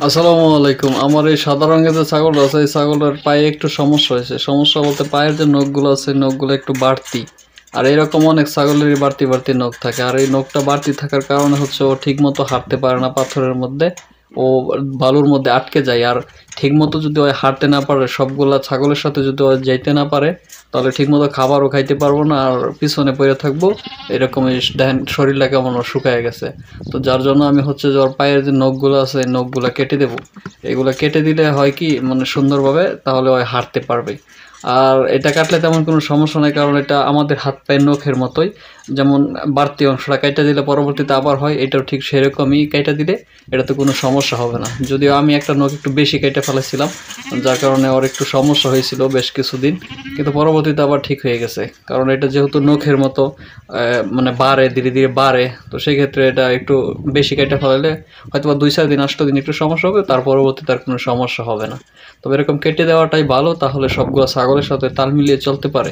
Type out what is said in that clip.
আসসালামু আলাইকুম। আমার এই সাদা রঙের যে ছাগলটা আছে, এই ছাগলের পায়ে একটু সমস্যা হয়েছে। সমস্যা বলতে পায়ের যে নখগুলো আছে, নখগুলো একটু বাড়তি। আর এরকম অনেক ছাগলেরই বাড়তি বাড়তি নখ থাকে। আর এই নখটা বাড়তি থাকার কারণে হচ্ছে ও ঠিক মতো হাঁটতে পারে না পাথরের মধ্যে। ও বালুর মধ্যে আটকে যায়। আর ঠিক মতো যদি ও হাঁটতে না পারে, সবগুলা ছাগলের সাথে যদি ও যাইতে না পারে, তাহলে ঠিক মতো খাবারও খাইতে পারবো না, আর পিছনে পড়ে থাকবো। এরকম দেখেন শরীরটা কেমন ওর শুকায় গেছে। তো যার জন্য আমি হচ্ছে যে ওর পায়ের যে নখগুলো আছে, এই নখগুলা কেটে দেবো। এগুলা কেটে দিলে হয় কি, মানে সুন্দরভাবে তাহলে ওই হাঁটতে পারবে। আর এটা কাটলে তেমন কোনো সমস্যা নাই, কারণ এটা আমাদের হাত পায়ের নখের মতোই। যেমন বাড়তি অংশটা কেটে দিলে পরবর্তীতে আবার হয়, এটাও ঠিক সেরকমই কেটে দিলে এটাতে কোনো সমস্যা হবে না। যদিও আমি একটা নখ একটু বেশি কেটে ফেলেছিলাম, যার কারণে ওর একটু সমস্যা হয়েছিল বেশ কিছুদিন, কিন্তু পরবর্তীতে আবার ঠিক হয়ে গেছে। কারণ এটা যেহেতু নখের মতো মানে বাড়ে, ধীরে ধীরে বাড়ে, তো সেই ক্ষেত্রে এটা একটু বেশি কেটে ফেলালে হয়তো বা 2-4 দিন 8 দিন একটু সমস্যা হবে, তার পরবর্তীতে আর কোনো সমস্যা হবে না। তবে এরকম কেটে দেওয়াটাই ভালো, তাহলে সবগুলো ছাগলের সাথে তাল মিলিয়ে চলতে পারে।